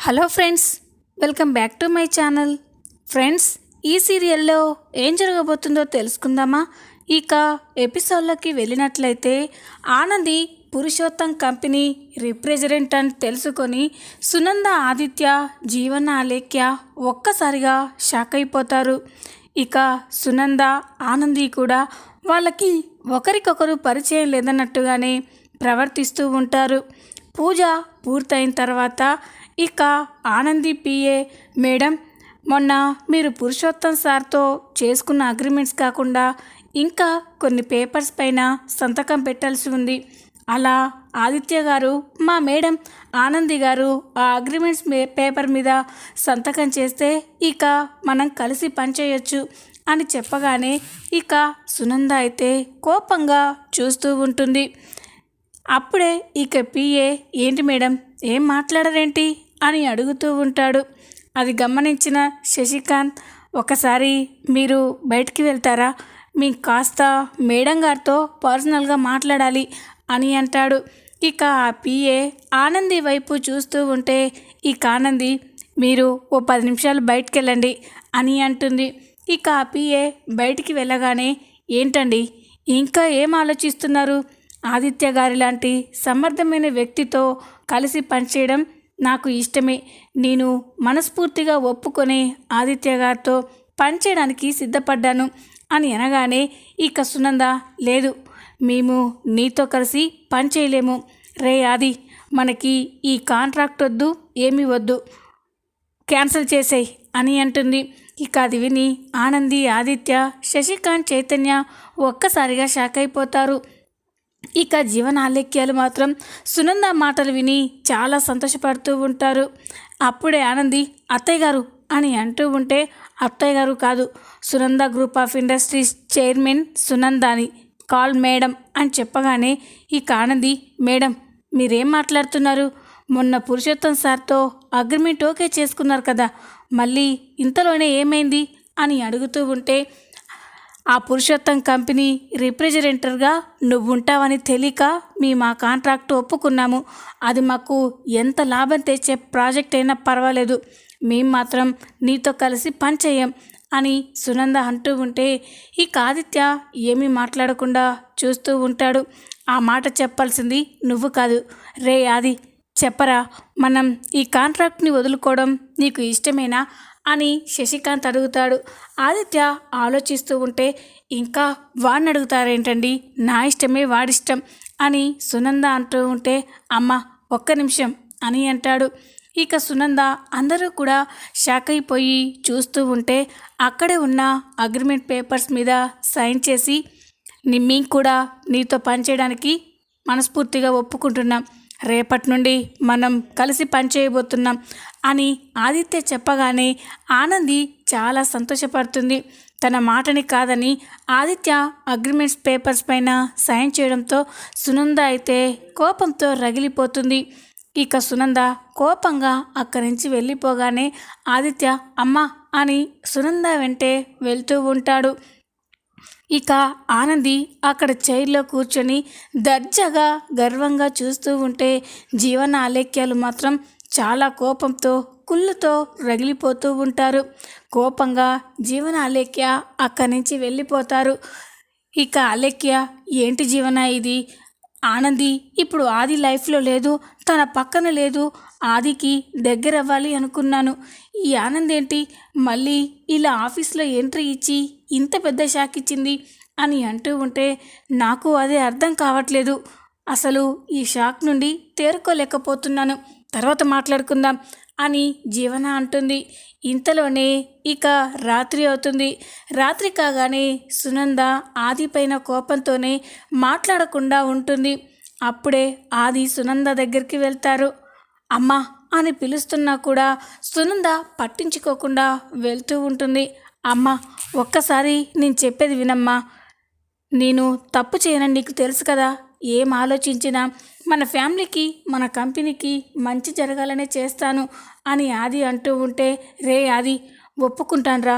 Hello friends, welcome back to my channel. Friends, ఈ సీరియల్లో ఏం జరగబోతుందో తెలుసుకుందామా? ఇక ఎపిసోడ్లోకి వెళ్ళినట్లయితే ఆనంది పురుషోత్తం కంపెనీ రిప్రజెంటెంట్ అని తెలుసుకొని సునంద, ఆదిత్య, జీవన, అలేఖ్య ఒక్కసారిగా షాక్ అయిపోతారు. ఇక సునంద, ఆనంది కూడా వాళ్ళకి ఒకరికొకరు పరిచయం లేదన్నట్టుగానే ప్రవర్తిస్తూ ఉంటారు. పూజ పూర్తయిన తర్వాత ఇక ఆనంది పిఏ, మేడం, మొన్న మీరు పురుషోత్తం సార్తో చేసుకున్న అగ్రిమెంట్స్ కాకుండా ఇంకా కొన్ని పేపర్స్ పైన సంతకం పెట్టాల్సి ఉంది. అలా ఆదిత్య గారు, మా మేడం ఆనంది గారు ఆ అగ్రిమెంట్స్ పేపర్ మీద సంతకం చేస్తే ఇక మనం కలిసి పనిచేయొచ్చు అని చెప్పగానే ఇక సునంద అయితే కోపంగా చూస్తూ ఉంటుంది. అప్పుడే ఇక పిఏ, ఏంటి మేడం, ఏం మాట్లాడరేంటి అని అడుగుతూ ఉంటాడు. అది గమనించిన శశికాంత్, ఒకసారి మీరు బయటికి వెళ్తారా, మీకు కాస్త మేడం గారితో పర్సనల్గా మాట్లాడాలి అని అంటాడు. ఇక ఆ పిఏ ఆనంది వైపు చూస్తూ ఉంటే ఇక ఆనంది, మీరు ఓ 10 నిమిషాలు బయటికి వెళ్ళండి అని అంటుంది. ఇక ఆ పిఏ బయటికి వెళ్ళగానే, ఏంటండి ఇంకా ఏం ఆలోచిస్తున్నారు? ఆదిత్య గారి లాంటి సమర్థమైన వ్యక్తితో కలిసి పనిచేయడం నాకు ఇష్టమే. నేను మనస్ఫూర్తిగా ఒప్పుకొని ఆదిత్య గారితో పనిచేయడానికి సిద్ధపడ్డాను అని అనగానే ఇక సునంద, లేదు, మేము నీతో కలిసి పనిచేయలేము. రే ఆది, మనకి ఈ కాంట్రాక్ట్ వద్దు, ఏమీ వద్దు, క్యాన్సిల్ చేసేయి అని అంటుంది. ఇక అది విని ఆనంది, ఆదిత్య, శశికాంత్, చైతన్య ఒక్కసారిగా షాక్ అయిపోతారు. ఇక జీవన, ఆలేఖ్యాలు మాత్రం సునంద మాటలు విని చాలా సంతోషపడుతూ ఉంటారు. అప్పుడే ఆనంది, అత్తయ్య గారు అని అంటూ ఉంటే, అత్తయ్య గారు కాదు, Sunanda group of industries chairman సునందాని, కాల్ మేడం అని చెప్పగానే ఇక ఆనంది, మేడం మీరేం మాట్లాడుతున్నారు? మొన్న పురుషోత్తం సార్తో అగ్రిమెంట్ ఓకే చేసుకున్నారు కదా, మళ్ళీ ఇంతలోనే ఏమైంది అని అడుగుతూ ఉంటే, ఆ పురుషోత్తం కంపెనీ రిప్రజెంటేటివ్గా నువ్వు ఉంటావని తెలియక మేము ఆ కాంట్రాక్ట్ ఒప్పుకున్నాము. అది మాకు ఎంత లాభం తెచ్చే ప్రాజెక్ట్ అయినా పర్వాలేదు, మేము మాత్రం నీతో కలిసి పనిచేయం అని సునంద అంటూ ఉంటే ఇక ఆదిత్య ఏమీ మాట్లాడకుండా చూస్తూ ఉంటాడు. ఆ మాట చెప్పాల్సింది నువ్వు కాదు. రే ఆది, చెప్పరా, మనం ఈ కాంట్రాక్ట్ని వదులుకోవడం నీకు ఇష్టమేనా అని శశికాంత్ అడుగుతాడు. ఆదిత్య ఆలోచిస్తూ ఉంటే, ఇంకా వాడిని అడుగుతారేంటండి, నా ఇష్టమే వాడిష్టం అని సునంద అంటూ ఉంటే, అమ్మ ఒక్క నిమిషం అని అంటాడు. ఇక సునంద, అందరూ కూడా షాక్ అయిపోయి చూస్తూ ఉంటే అక్కడే ఉన్న అగ్రిమెంట్ పేపర్స్ మీద సైన్ చేసి, మేము కూడా నీతో పనిచేయడానికి మనస్ఫూర్తిగా ఒప్పుకుంటున్నాం, రేపటి నుండి మనం కలిసి పనిచేయబోతున్నాం అని ఆదిత్య చెప్పగానే ఆనంది చాలా సంతోషపడుతుంది. తన మాటని కాదని ఆదిత్య అగ్రిమెంట్స్ పేపర్స్ పైన సైన్ చేయడంతో సునంద అయితే కోపంతో రగిలిపోతుంది. ఇక సునంద కోపంగా అక్కడి నుంచి వెళ్ళిపోగానే ఆదిత్య అమ్మ అని సునంద వెంటే వెళ్తూ ఉంటాడు. ఇక ఆనంది అక్కడ చైర్లో కూర్చొని దర్జాగా గర్వంగా చూస్తూ ఉంటే జీవన, ఆలేఖ్యాలు మాత్రం చాలా కోపంతో కుళ్ళుతో రగిలిపోతూ ఉంటారు. కోపంగా జీవన, ఆలేఖ్య అక్కడి నుంచి వెళ్ళిపోతారు. ఇక ఆలేఖ్య, ఏంటి జీవన ఇది, ఆనంది ఇప్పుడు ఆది లైఫ్లో లేదు, తన పక్కన లేదు, ఆదికి దగ్గర అవ్వాలి అనుకున్నాను, ఈ ఆనంద్ ఏంటి మళ్ళీ ఇలా ఆఫీస్లో ఎంట్రీ ఇచ్చి ఇంత పెద్ద షాక్ ఇచ్చింది అని అంటూ ఉంటే నాకు అదే అర్థం కావట్లేదు, అసలు ఈ షాక్ నుండి తేరుకోలేకపోతున్నాను, తర్వాత మాట్లాడుకుందాం అని జీవన అంటుంది. ఇంతలోనే ఇక రాత్రి అవుతుంది. రాత్రి కాగానే సునంద ఆది పైన కోపంతోనే మాట్లాడకుండా ఉంటుంది. అప్పుడే ఆది సునంద దగ్గరికి వెళ్తారు. అమ్మా అని పిలుస్తున్నా కూడా సునంద పట్టించుకోకుండా వెళ్తూ ఉంటుంది. అమ్మ, ఒక్కసారి నేను చెప్పేది వినమ్మా, నేను తప్పు చేయనని నీకు తెలుసు కదా, ఏం ఆలోచించినా మన ఫ్యామిలీకి, మన కంపెనీకి మంచి జరగాలనే చేస్తాను అని ఆది అంటూ ఉంటే, రే ఆది, ఒప్పుకుంటానురా,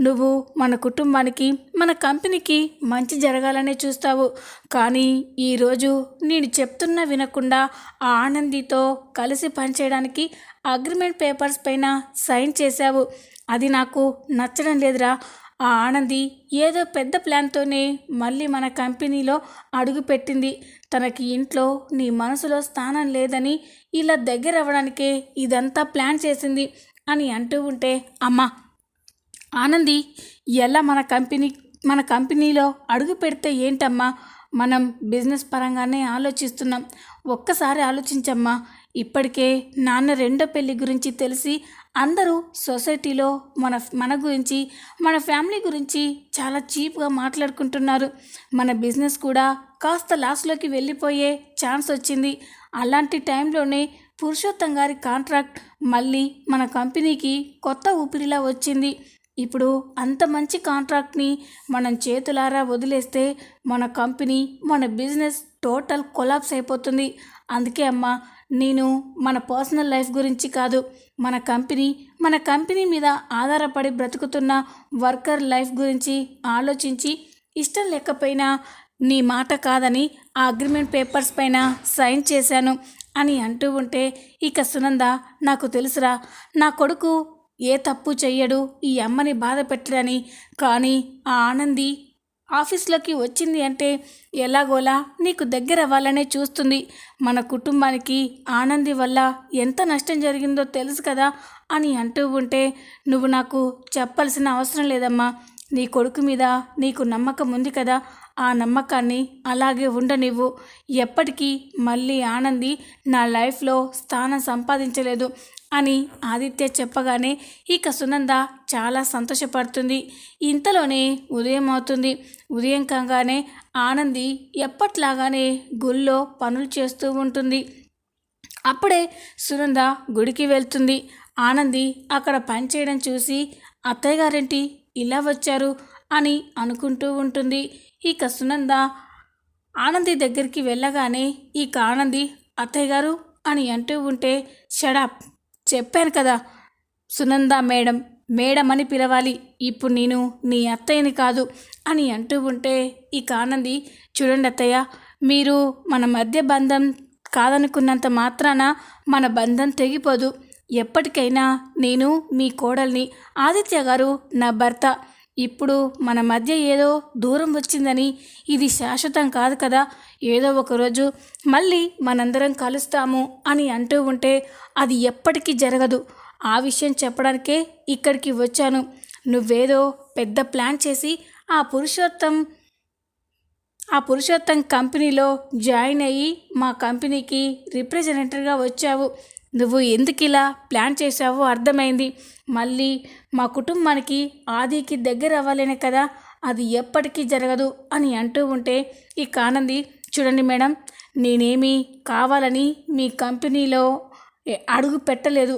నువ్వు మన కుటుంబానికి మన కంపెనీకి మంచి జరగాలనే చూస్తావు. కానీ ఈరోజు నేను చెప్తున్నా వినకుండా ఆ ఆనందితో కలిసి పనిచేయడానికి అగ్రిమెంట్ పేపర్స్ పైన సైన్ చేశావు. అది నాకు నచ్చడం లేదురా. ఆ ఆనంది ఏదో పెద్ద ప్లాన్తోనే మళ్ళీ మన కంపెనీలో అడుగుపెట్టింది. తనకి ఇంట్లో నీ మనసులో స్థానం లేదని ఇలా దగ్గర అవ్వడానికే ఇదంతా ప్లాన్ చేసింది అని అంటూ ఉంటే, అమ్మా ఆనంది ఎలా మన కంపెనీలో అడుగు పెడితే ఏంటమ్మా? మనం బిజినెస్ పరంగానే ఆలోచిస్తున్నాం. ఒక్కసారి ఆలోచించమ్మా. ఇప్పటికే నాన్న రెండో పెళ్లి గురించి తెలిసి అందరూ సొసైటీలో మన గురించి మన ఫ్యామిలీ గురించి చాలా చీప్గా మాట్లాడుకుంటున్నారు. మన బిజినెస్ కూడా కాస్త లాస్లోకి వెళ్ళిపోయే ఛాన్స్ వచ్చింది. అలాంటి టైంలోనే పురుషోత్తం గారి కాంట్రాక్ట్ మళ్ళీ మన కంపెనీకి కొత్త ఊపిరిలా వచ్చింది. ఇప్పుడు అంత మంచి కాంట్రాక్ట్ని మనం చేతులారా వదిలేస్తే మన కంపెనీ మన బిజినెస్ టోటల్ కొలాప్స్ అయిపోతుంది. అందుకే అమ్మా, నేను మన పర్సనల్ లైఫ్ గురించి కాదు, మన కంపెనీ మీద ఆధారపడి బ్రతుకుతున్న వర్కర్ లైఫ్ గురించి ఆలోచించి ఇష్టం లేకపోయినా నీ మాట కాదని ఆ అగ్రిమెంట్ పేపర్స్ పైన సైన్ చేశాను అని అంటూ ఉంటే, ఇక సునంద, నాకు తెలుసురా, నా కొడుకు ఏ తప్పు చెయ్యడు ఈ అమ్మని బాధ పెట్టడని. కానీ ఆ ఆనంది ఆఫీస్లోకి వచ్చింది అంటే ఎలాగోలా నీకు దగ్గర అవ్వాలనే చూస్తుంది. మన కుటుంబానికి ఆనంది వల్ల ఎంత నష్టం జరిగిందో తెలుసు కదా అని అంటూ ఉంటే, నువ్వు నాకు చెప్పాల్సిన అవసరం లేదమ్మా. నీ కొడుకు మీద నీకు నమ్మకం ఉంది కదా, ఆ నమ్మకాన్ని అలాగే ఉండనివ్వు. ఎప్పటికీ మళ్ళీ ఆనంది నా లైఫ్లో స్థానం సంపాదించలేదు అని ఆదిత్య చెప్పగానే ఇక సునంద చాలా సంతోషపడుతుంది. ఇంతలోనే ఉదయం అవుతుంది. ఉదయం కాగానే ఆనంది ఎప్పట్లాగానే గుళ్ళో పనులు చేస్తూ ఉంటుంది. అప్పుడే సునంద గుడికి వెళ్తుంది. ఆనంది అక్కడ పనిచేయడం చూసి, అత్తయ్య గారేంటి ఇలా వచ్చారు అని అనుకుంటూ ఉంటుంది. ఇక సునంద ఆనంది దగ్గరికి వెళ్ళగానే ఇక ఆనంది, అత్తయ్య గారు అని అంటూ ఉంటే, షడప్, చెప్పాను కదా సునంద మేడం అని పిలవాలి, ఇప్పుడు నేను నీ అత్తయ్యని కాదు అని అంటూ ఉంటే, ఇక ఆనంది, చూడండి అత్తయ్య, మీరు మన మధ్య బంధం కాదనుకున్నంత మాత్రాన మన బంధం తెగిపోదు. ఎప్పటికైనా నేను మీ కోడల్ని, ఆదిత్య గారు నా భర్త. ఇప్పుడు మన మధ్య ఏదో దూరం వచ్చిందని ఇది శాశ్వతం కాదు కదా, ఏదో ఒకరోజు మళ్ళీ మనందరం కలుస్తాము అని అంటూ ఉంటే, అది ఎప్పటికీ జరగదు. ఆ విషయం చెప్పడానికే ఇక్కడికి వచ్చాను. నువ్వేదో పెద్ద ప్లాన్ చేసి ఆ పురుషోత్తం కంపెనీలో జాయిన్ అయ్యి మా కంపెనీకి రిప్రజెంటేటివ్గా వచ్చావు. నువ్వు ఎందుకు ఇలా ప్లాన్ చేసావో అర్థమైంది. మళ్ళీ మా కుటుంబానికి ఆదికి దగ్గర అవ్వాలనే కదా, అది ఎప్పటికీ జరగదు అని అంటూ ఉంటే, ఇక ఆనంది, చూడండి మేడం, నేనేమీ కావాలని మీ కంపెనీలో అడుగు పెట్టలేదు.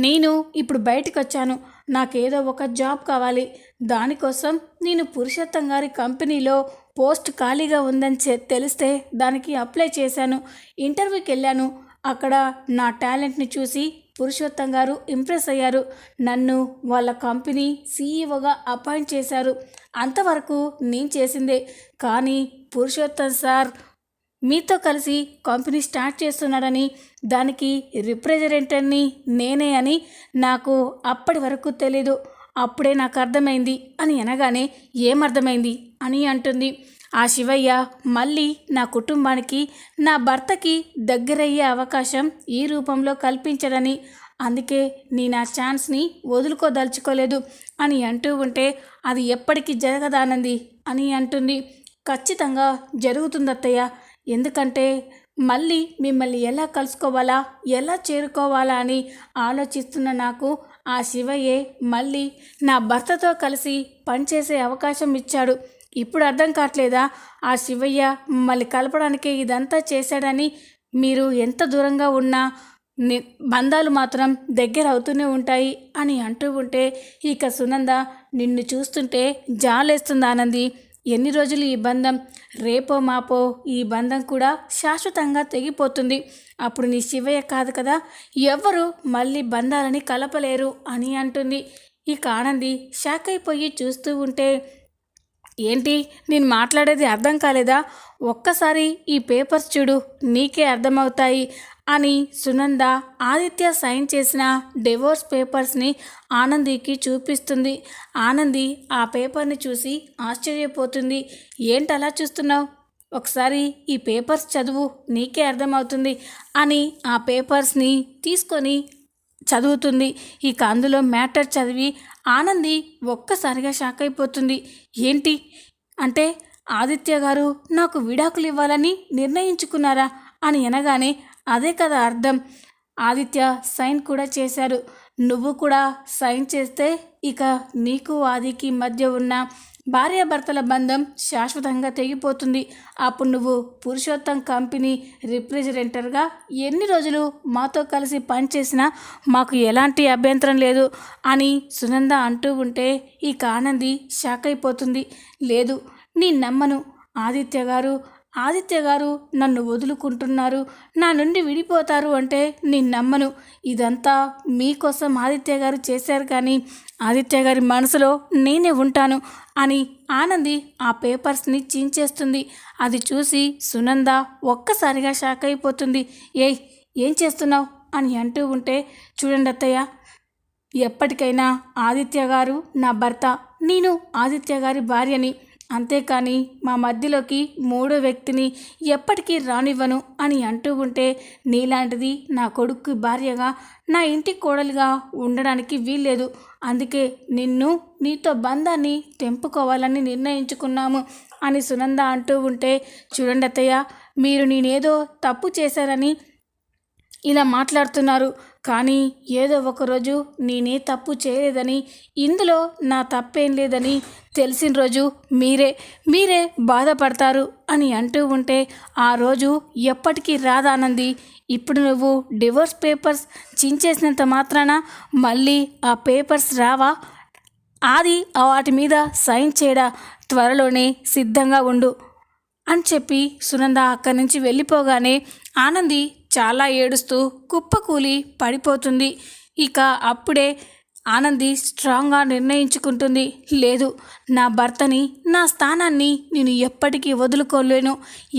నేను ఇప్పుడు బయటకు వచ్చాను. నాకేదో ఒక జాబ్ కావాలి. దానికోసం నేను పురుషోత్తం గారి కంపెనీలో పోస్ట్ ఖాళీగా ఉందని తెలిస్తే దానికి అప్లై చేశాను. ఇంటర్వ్యూకి వెళ్ళాను. అక్కడ నా టాలెంట్ని చూసి పురుషోత్తం గారు ఇంప్రెస్ అయ్యారు. నన్ను వాళ్ళ కంపెనీ సీఈఓగా అపాయింట్ చేశారు. అంతవరకు నేను చేసిందే. కానీ పురుషోత్తం సార్ మీతో కలిసి కంపెనీ స్టార్ట్ చేస్తున్నాడని, దానికి రిప్రజెంటేటివ్ని నేనే అని నాకు అప్పటి వరకు తెలీదు. అప్పుడే నాకు అర్థమైంది అని అనగానే, ఏమర్థమైంది అని అంటుంది. ఆ శివయ్య మళ్ళీ నా కుటుంబానికి, నా భర్తకి దగ్గరయ్యే అవకాశం ఈ రూపంలో కల్పించడని, అందుకే నేను ఆ ఛాన్స్ని వదులుకోదలుచుకోలేదు అని అంటూ ఉంటే, అది ఎప్పటికీ జరగదానంది అని అంటుంది. ఖచ్చితంగా జరుగుతుంది అత్తయ్య. ఎందుకంటే మళ్ళీ మిమ్మల్ని ఎలా కలుసుకోవాలా, ఎలా చేరుకోవాలా అని ఆలోచిస్తున్న నాకు ఆ శివయ్యే మళ్ళీ నా భర్తతో కలిసి పనిచేసే అవకాశం ఇచ్చాడు. ఇప్పుడు అర్థం కావట్లేదా? ఆ శివయ్య మళ్ళీ కలపడానికే ఇదంతా చేశాడని. మీరు ఎంత దూరంగా ఉన్నా బంధాలు మాత్రం దగ్గర అవుతూనే ఉంటాయి అని అంటూ ఉంటే, ఇక సునంద, నిన్ను చూస్తుంటే జాలేస్తుంది ఆనంది. ఎన్ని రోజులు ఈ బంధం? రేపో మాపో ఈ బంధం కూడా శాశ్వతంగా తెగిపోతుంది. అప్పుడు నీ శివయ్య కాదు కదా, ఎవ్వరూ మళ్ళీ బంధాలని కలపలేరు అని అంటుంది. ఇక ఆనంది షాక్ అయిపోయి చూస్తూ ఉంటే, ఏంటి నేను మాట్లాడేది అర్థం కాలేదా? ఒక్కసారి ఈ పేపర్స్ చూడు, నీకే అర్థమవుతాయి అని సునంద ఆదిత్య సైన్ చేసిన డివోర్స్ పేపర్స్ని ఆనందికి చూపిస్తుంది. ఆనంది ఆ పేపర్ని చూసి ఆశ్చర్యపోతుంది. ఏంటలా చూస్తున్నావు? ఒకసారి ఈ పేపర్స్ చదువు, నీకే అర్థమవుతుంది అని ఆ పేపర్స్ని తీసుకొని చదువుతుంది. ఇక అందులో మ్యాటర్ చదివి ఆనంది ఒక్కసారిగా షాక్ అయిపోతుంది. ఏంటి అంటే ఆదిత్య గారు నాకు విడాకులు ఇవ్వాలని నిర్ణయించుకున్నారా అని అనగానే, అదే కదా అర్థం. ఆదిత్య సైన్ కూడా చేశారు. నువ్వు కూడా సైన్ చేస్తే ఇక నీకు ఆదికి మధ్య ఉన్న భార్యాభర్తల బంధం శాశ్వతంగా తెగిపోతుంది. అప్పుడు నువ్వు పురుషోత్తం కంపెనీ రిప్రజెంటేటివ్గా ఎన్ని రోజులు మాతో కలిసి పనిచేసినా మాకు ఎలాంటి అభ్యంతరం లేదు అని సునంద అంటూ ఉంటే ఇక ఆనంది షాక్ అయిపోతుంది. లేదు, నేను నమ్మను. ఆదిత్య గారు నన్ను వదులుకుంటున్నారు, నా నుండి విడిపోతారు అంటే నేను నమ్మను. ఇదంతా మీకోసం ఆదిత్య గారు చేశారు, కానీ ఆదిత్య గారి మనసులో నేనే ఉంటాను అని ఆనంది ఆ పేపర్స్ని చించేస్తుంది. అది చూసి సునంద ఒక్కసారిగా షాక్ అయిపోతుంది. ఏం చేస్తున్నావు అని అంటూ ఉంటే, చూడండి అత్తయ్య, ఎప్పటికైనా ఆదిత్య గారు నా భర్త, నేను ఆదిత్య గారి భార్యని. అంతేకాని మా మధ్యలోకి మూడో వ్యక్తిని ఎప్పటికీ రానివ్వను అని అంటూ ఉంటే, నీలాంటిది నా కొడుకు భార్యగా, నా ఇంటి కోడలుగా ఉండడానికి వీల్లేదు. అందుకే నీతో బంధాన్ని తెంపుకోవాలని నిర్ణయించుకున్నాము అని సునంద అంటూ ఉంటే, చూడండి అత్తయ్య, మీరు నేనేదో తప్పు చేశారని ఇలా మాట్లాడుతున్నారు, కానీ ఏదో ఒకరోజు నేనే తప్పు చేయలేదని, ఇందులో నా తప్పేం లేదని తెలిసిన రోజు మీరే బాధపడతారు అని అంటూ ఉంటే, ఆ రోజు ఎప్పటికీ రాదానంది. ఇప్పుడు నువ్వు డివోర్స్ పేపర్స్ చించేసినంత మాత్రాన మళ్ళీ ఆ పేపర్స్ రావా? ఆది వాటి మీద సైన్ చేయడా? త్వరలోనే సిద్ధంగా ఉండు అని చెప్పి సునంద అక్కడి నుంచి వెళ్ళిపోగానే ఆనంది చాలా ఏడుస్తూ కుప్పకూలి పడిపోతుంది. ఇక అప్పుడే ఆనంది స్ట్రాంగ్గా నిర్ణయించుకుంటుంది, లేదు, నా భర్తని, నా స్థానాన్ని నేను ఎప్పటికీ వదులుకోలేను.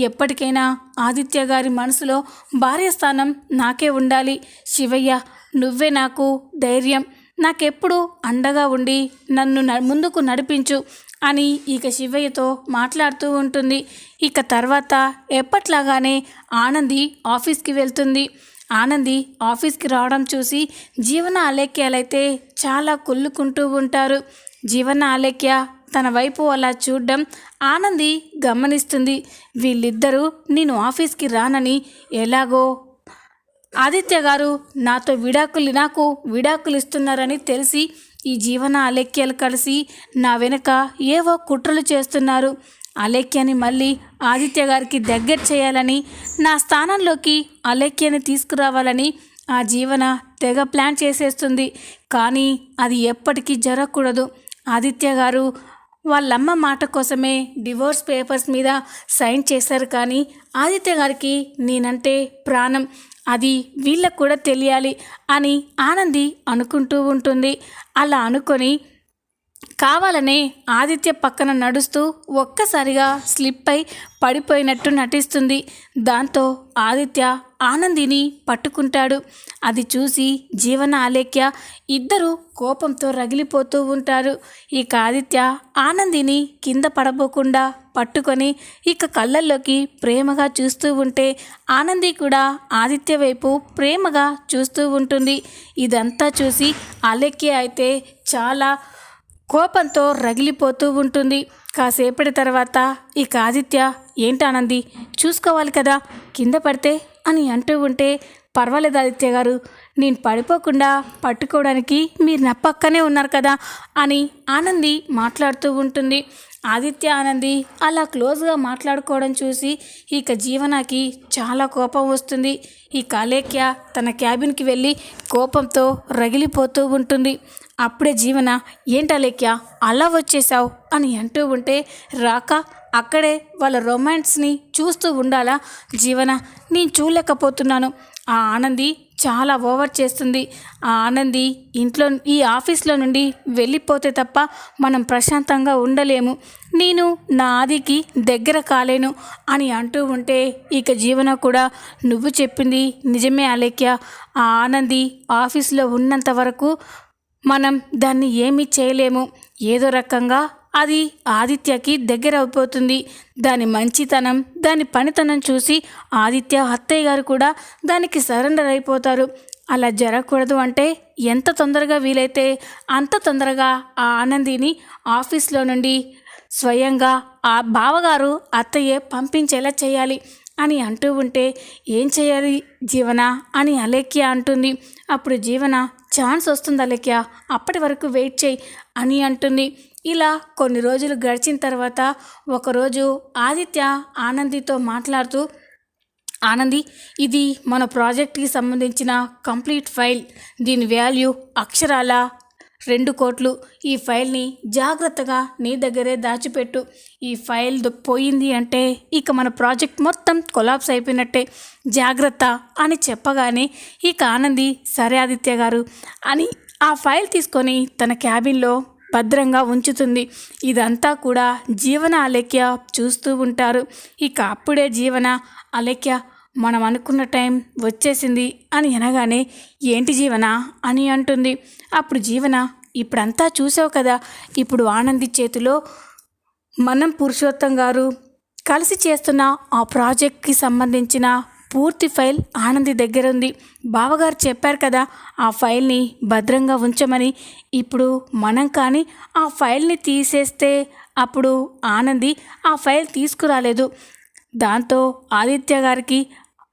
ఎప్పటికైనా ఆదిత్య గారి మనసులో భార్య స్థానం నాకే ఉండాలి. శివయ్య, నువ్వే నాకు ధైర్యం, నాకెప్పుడు అండగా ఉండి నన్ను ముందుకు నడిపించు అని ఇక శివయ్యతో మాట్లాడుతూ ఉంటుంది. ఇక తర్వాత ఎప్పట్లాగానే ఆనంది ఆఫీస్కి వెళ్తుంది. ఆనంది ఆఫీస్కి రావడం చూసి జీవన అలేఖ్యాలైతే చాలా కుళ్ళుకుంటూ ఉంటారు. జీవన అలేఖ్య తన వైపు అలా చూడడం ఆనంది గమనిస్తుంది. వీళ్ళిద్దరూ నేను ఆఫీస్కి రానని ఎలాగో ఆదిత్య గారు నాకు విడాకులు ఇస్తున్నారని తెలిసి ఈ జీవన అలేఖ్యలు కలిసి నా వెనుక ఏవో కుట్రలు చేస్తున్నారు. అలేఖ్యని మళ్ళీ ఆదిత్య గారికి దగ్గర చేయాలని, నా స్థానంలోకి అలేఖ్యని తీసుకురావాలని ఆ జీవన తెగ ప్లాన్ చేసేస్తుంది. కానీ అది ఎప్పటికీ జరగకూడదు. ఆదిత్య గారు వాళ్ళమ్మ మాట కోసమే డివోర్స్ పేపర్స్ మీద సైన్ చేశారు, కానీ ఆదిత్య గారికి నేనంటే ప్రాణం, అది వీళ్ళకు కూడా తెలియాలి అని ఆనంది అనుకుంటూ ఉంటుంది. అలా అనుకొని కావాలనే ఆదిత్య పక్కన నడుస్తూ ఒక్కసారిగా స్లిప్ అయి పడిపోయినట్టు నటిస్తుంది. దాంతో ఆదిత్య ఆనందిని పట్టుకుంటాడు. అది చూసి జీవన అలేఖ్య ఇద్దరు కోపంతో రగిలిపోతూ ఉంటారు. ఇక ఆదిత్య ఆనందిని కింద పడబోకుండా పట్టుకొని ఇక కళ్ళల్లోకి ప్రేమగా చూస్తూ ఉంటే ఆనంది కూడా ఆదిత్య వైపు ప్రేమగా చూస్తూ ఉంటుంది. ఇదంతా చూసి అలేఖ్య అయితే చాలా కోపంతో రగిలిపోతూ ఉంటుంది. కాసేపటి తర్వాత ఇక ఆదిత్య, ఏంటానంది, చూసుకోవాలి కదా, కింద పడితే అని అంటూ ఉంటే, పర్వాలేదు ఆదిత్య గారు, నేను పడిపోకుండా పట్టుకోవడానికి మీరు నా పక్కనే ఉన్నారు కదా అని ఆనంది మాట్లాడుతూ ఉంటుంది. ఆదిత్య ఆనంది అలా క్లోజ్గా మాట్లాడుకోవడం చూసి ఇక జీవనకి చాలా కోపం వస్తుంది. ఈ అలేఖ్య తన క్యాబిన్కి వెళ్ళి కోపంతో రగిలిపోతూ ఉంటుంది. అప్పుడే జీవన, ఏంటి అలేఖ్య అలా వచ్చేసావు అని అంటూ ఉంటే, రాక అక్కడే వాళ్ళ రొమాన్స్ని చూస్తూ ఉండాలా జీవన, నేను చూడలేకపోతున్నాను. ఆ ఆనంది చాలా ఓవర్ చేస్తుంది. ఆ ఆనంది ఈ ఆఫీస్లో నుండి వెళ్ళిపోతే తప్ప మనం ప్రశాంతంగా ఉండలేము. నేను నా ఆదికి దగ్గర కాలేను అని అంటూ ఉంటే ఇక జీవన కూడా నువ్వు చెప్పింది నిజమే అలేఖ్య. ఆ ఆనంది ఆఫీస్లో ఉన్నంత వరకు మనం దాన్ని ఏమీ చేయలేము. ఏదో రకంగా అది ఆదిత్యకి దగ్గర అయిపోతుంది. దాని మంచితనం, దాని పనితనం చూసి ఆదిత్య అత్తయ్య గారు కూడా దానికి సరెండర్ అయిపోతారు. అలా జరగకూడదు అంటే ఎంత తొందరగా వీలైతే అంత తొందరగా ఆ ఆనందిని ఆఫీస్లో నుండి స్వయంగా ఆ బావగారు అత్తయ్యే పంపించేలా చేయాలి అని అంటూ ఉంటే ఏం చేయాలి జీవన అని అలేఖ్య అంటుంది. అప్పుడు జీవన ఛాన్స్ వస్తుంది అలేఖ్య, అప్పటి వరకు వెయిట్ చేయి అని అంటుంది. ఇలా కొన్ని రోజులు గడిచిన తర్వాత ఒకరోజు ఆదిత్య ఆనందితో మాట్లాడుతూ, ఆనంది, ఇది మన ప్రాజెక్ట్కి సంబంధించిన కంప్లీట్ ఫైల్. దీని వాల్యూ అక్షరాల 2 కోట్లు. ఈ ఫైల్ని జాగ్రత్తగా నీ దగ్గరే దాచిపెట్టు. ఈ ఫైల్ పోయింది అంటే ఇక మన ప్రాజెక్ట్ మొత్తం కొలాప్స్ అయిపోయినట్టే, జాగ్రత్త అని చెప్పగానే ఇక ఆనంది సరే ఆదిత్య గారు అని ఆ ఫైల్ తీసుకొని తన క్యాబిన్లో భద్రంగా ఉంచుతుంది. ఇదంతా కూడా జీవన అలేఖ్య చూస్తూ ఉంటారు. ఇక అప్పుడే జీవన, అలేఖ్య మనం అనుకున్న టైం వచ్చేసింది అని అనగానే ఏంటి జీవన అని అంటుంది. అప్పుడు జీవన, ఇప్పుడంతా చూసావు కదా, ఇప్పుడు ఆనంది చేతిలో మనం పురుషోత్తం గారు కలిసి చేస్తున్న ఆ ప్రాజెక్ట్కి సంబంధించిన పూర్తి ఫైల్ ఆనంది దగ్గర ఉంది. బావగారు చెప్పారు కదా ఆ ఫైల్ని భద్రంగా ఉంచమని. ఇప్పుడు మనం కానీ ఆ ఫైల్ని తీసేస్తే అప్పుడు ఆనంది ఆ ఫైల్ తీసుకురాలేదు. దాంతో ఆదిత్య గారికి,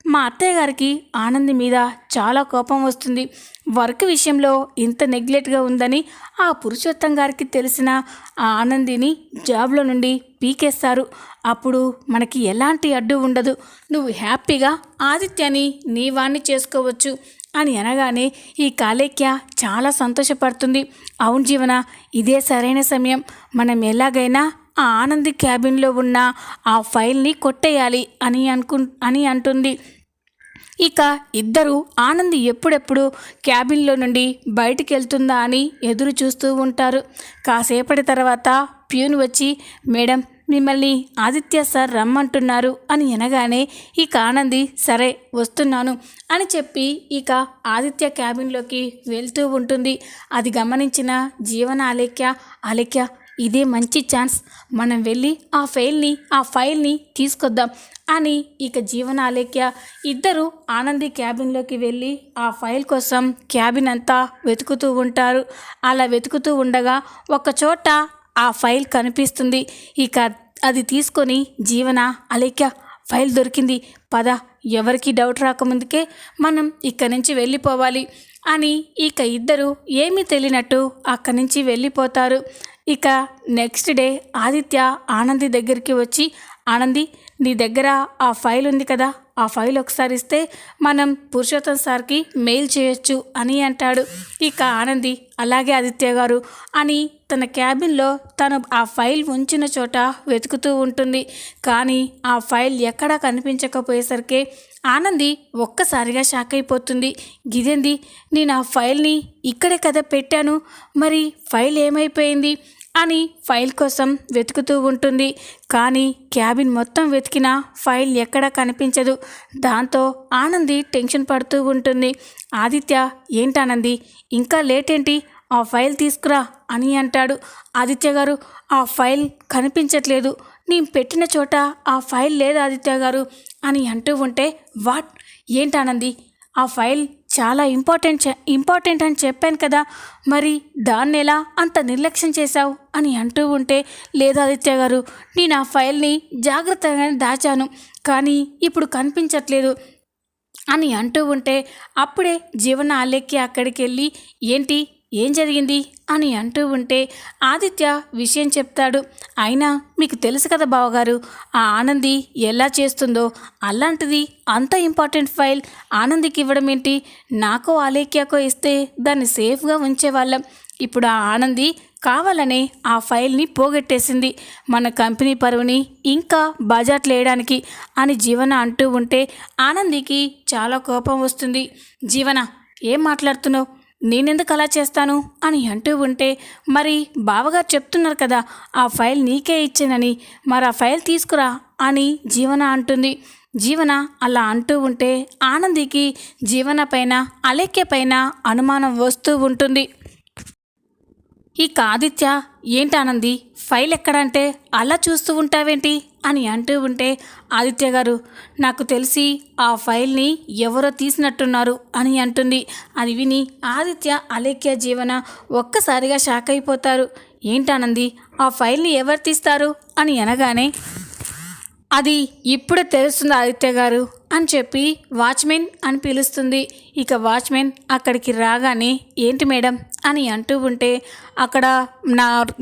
మా అత్తయ్య గారికి ఆనంది మీద చాలా కోపం వస్తుంది. వర్క్ విషయంలో ఇంత నెగ్లెక్ట్గా ఉందని ఆ పురుషోత్తం గారికి తెలిసిన ఆ ఆనందిని జాబ్లో నుండి పీకేస్తారు. అప్పుడు మనకి ఎలాంటి అడ్డు ఉండదు. నువ్వు హ్యాపీగా ఆదిత్యని నీ వాణ్ణి చేసుకోవచ్చు అని అనగానే ఈ అలేఖ్య చాలా సంతోషపడుతుంది. అవును జీవన, ఇదే సరైన సమయం. మనం ఎలాగైనా ఆ ఆనంది క్యాబిన్లో ఉన్న ఆ ఫైల్ని కొట్టేయాలి అని అంటుంది. ఇక ఇద్దరు ఆనంది ఎప్పుడెప్పుడు క్యాబిన్లో నుండి బయటికి వెళ్తుందా అని ఎదురు చూస్తూ ఉంటారు. కాసేపటి తర్వాత ప్యూన్ వచ్చి, మేడం మిమ్మల్ని ఆదిత్య సార్ రమ్మంటున్నారు అని అనగానే ఇక ఆనంది సరే వస్తున్నాను అని చెప్పి ఇక ఆదిత్య క్యాబిన్లోకి వెళ్తూ ఉంటుంది. అది గమనించిన జీవన అలేఖ్య ఇదే మంచి ఛాన్స్, మనం వెళ్ళి ఆ ఫైల్ని తీసుకొద్దాం అని ఇక జీవన అలేఖ్య ఇద్దరు ఆనంది క్యాబిన్లోకి వెళ్ళి ఆ ఫైల్ కోసం క్యాబిన్ అంతా వెతుకుతూ ఉంటారు. అలా వెతుకుతూ ఉండగా ఒకచోట ఆ ఫైల్ కనిపిస్తుంది. ఇక అది తీసుకొని జీవన, అలేఖ్య ఫైల్ దొరికింది, పద, ఎవరికి డౌట్ రాకముందుకే మనం ఇక్కడి నుంచి వెళ్ళిపోవాలి అని ఇక ఇద్దరు ఏమీ తెలియనట్టు అక్కడి నుంచి వెళ్ళిపోతారు. ఇక నెక్స్ట్ డే ఆదిత్య ఆనంది దగ్గరికి వచ్చి, ఆనంది నీ దగ్గర ఆ ఫైల్ ఉంది కదా, ఆ ఫైల్ ఒకసారి ఇస్తే మనం పురుషోత్తం సార్కి మెయిల్ చేయొచ్చు అని అంటాడు. ఇక ఆనంది అలాగే ఆదిత్య గారు అని తన క్యాబిన్లో తను ఆ ఫైల్ ఉంచిన చోట వెతుకుతూ ఉంటుంది. కానీ ఆ ఫైల్ ఎక్కడా కనిపించకపోయేసరికి ఆనంది ఒక్కసారిగా షాక్ అయిపోతుంది. గిదేంది, నేను ఆ ఫైల్ని ఇక్కడే కదా పెట్టాను, మరి ఫైల్ ఏమైపోయింది అని ఫైల్ కోసం వెతుకుతూ ఉంటుంది. కానీ క్యాబిన్ మొత్తం వెతికినా ఫైల్ ఎక్కడా కనిపించదు. దాంతో ఆనంది టెన్షన్ పడుతూ ఉంటుంది. ఆదిత్య ఏంటానంది ఇంకా లేట్ ఏంటి, ఆ ఫైల్ తీసుకురా అని అంటాడు. ఆదిత్య గారు ఆ ఫైల్ కనిపించట్లేదు, నేను పెట్టిన చోట ఆ ఫైల్ లేదు ఆదిత్య గారు అని అంటూ ఉంటే, వాట్, ఏంటానంది ఆ ఫైల్ చాలా ఇంపార్టెంట్ అని చెప్పాను కదా, మరి దాన్ని ఎలా అంత నిర్లక్ష్యం చేశావు అని అంటూ ఉంటే, లేదు ఆదిత్య గారు నేను ఆ ఫైల్ని జాగ్రత్తగానే దాచాను, కానీ ఇప్పుడు కనిపించట్లేదు అని అంటూ ఉంటే అప్పుడే జీవన అలేఖ్య అక్కడికి వెళ్ళి ఏంటి ఏం జరిగింది అని అంటూ ఉంటే ఆదిత్య విషయం చెప్తాడు. అయినా మీకు తెలుసు కదా బావగారు, ఆ ఆనంది ఎలా చేస్తుందో, అలాంటిది అంత ఇంపార్టెంట్ ఫైల్ ఆనందికి ఇవ్వడం ఏంటి, నాకో అలేఖ్యకో ఇస్తే దాన్ని సేఫ్గా ఉంచేవాళ్ళం. ఇప్పుడు ఆ ఆనంది కావాలనే ఆ ఫైల్ని పోగొట్టేసింది మన కంపెనీ పరువుని ఇంకా బజార్లో వేయడానికి అని జీవన అంటూ ఉంటే ఆనందికి చాలా కోపం వస్తుంది. జీవన, ఏం మాట్లాడుతున్నావు? నేనెందుకు అలా చేస్తాను అని అంటూ ఉంటే, మరి బావగారు చెప్తున్నారు కదా ఆ ఫైల్ నీకే ఇచ్చానని, మరి ఆ ఫైల్ తీసుకురా అని జీవన అంటుంది. జీవన అలా అంటూ ఉంటే ఆనందికి జీవన పైన అలేఖ్య పైన అనుమానం వస్తూ ఉంటుంది. ఇక ఆదిత్య, ఏంటి ఆనంది, ఫైల్ ఎక్కడంటే అలా చూస్తూ ఉంటావేంటి అని అంటూ ఉంటే, ఆదిత్య గారు, నాకు తెలిసి ఆ ఫైల్ని ఎవరో తీసినట్టున్నారు అని అంటుంది. అది విని ఆదిత్య, అలేఖ్య, జీవన ఒక్కసారిగా షాక్ అయిపోతారు. ఏంటానంది, ఆ ఫైల్ని ఎవరు తీస్తారు అని అనగానే, అది ఇప్పుడే తెలుస్తుంది ఆదిత్య గారు అని చెప్పి వాచ్మెన్ అని పిలుస్తుంది. ఇక వాచ్మెన్ అక్కడికి రాగానే, ఏంటి మేడం అని అంటూ ఉంటే, అక్కడ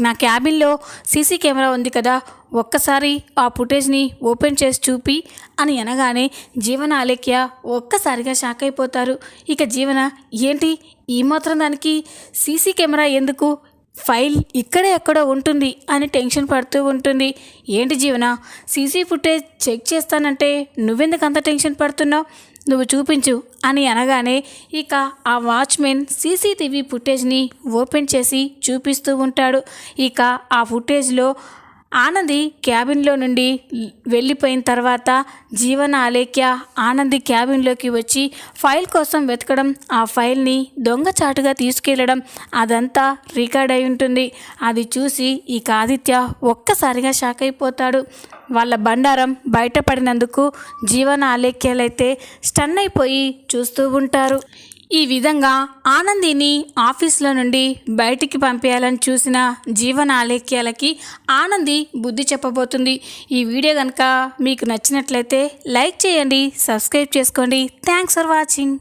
నా క్యాబిన్లో సీసీ కెమెరా ఉంది కదా, ఒక్కసారి ఆ ఫుటేజ్ని ఓపెన్ చేసి చూపి అని అనగానే జీవన, అలేఖ్య ఒక్కసారిగా షాక్ అయిపోతారు. ఇక జీవన, ఏంటి ఈ మాత్రం దానికి సీసీ కెమెరా ఎందుకు, ఫైల్ ఇక్కడే ఎక్కడో ఉంటుంది అని టెన్షన్ పడుతూ ఉంటుంది. ఏంటి జీవన, సీసీ ఫుటేజ్ చెక్ చేస్తానంటే నువ్వెందుకు అంత టెన్షన్ పడుతున్నావు, నువ్వు చూపించు అని అనగానే ఇక ఆ వాచ్మెన్ సీసీటీవీ ఫుటేజ్ని ఓపెన్ చేసి చూపిస్తూ ఉంటాడు. ఇక ఆ ఫుటేజ్లో ఆనంది క్యాబిన్లో నుండి వెళ్ళిపోయిన తర్వాత జీవన, అలేఖ్య ఆనంది క్యాబిన్లోకి వచ్చి ఫైల్ కోసం వెతకడం, ఆ ఫైల్ని దొంగచాటుగా తీసుకెళ్ళడం అదంతా రికార్డ్ అయి ఉంటుంది. అది చూసి ఈ ఆదిత్య ఒక్కసారిగా షాక్ అయిపోతాడు. వాళ్ళ బండారం బయటపడినందుకు జీవన, అలేఖ్యలైతే స్టన్ అయిపోయి చూస్తూ ఉంటారు. ఈ విధంగా ఆనందిని ఆఫీస్లో నుండి బయటికి పంపేయాలని చూసిన జీవన, అలేఖ్యలకి ఆనంది బుద్ధి చెప్పబోతుంది. ఈ వీడియో కనుక మీకు నచ్చినట్లయితే లైక్ చేయండి, సబ్స్క్రైబ్ చేసుకోండి. Thanks for watching.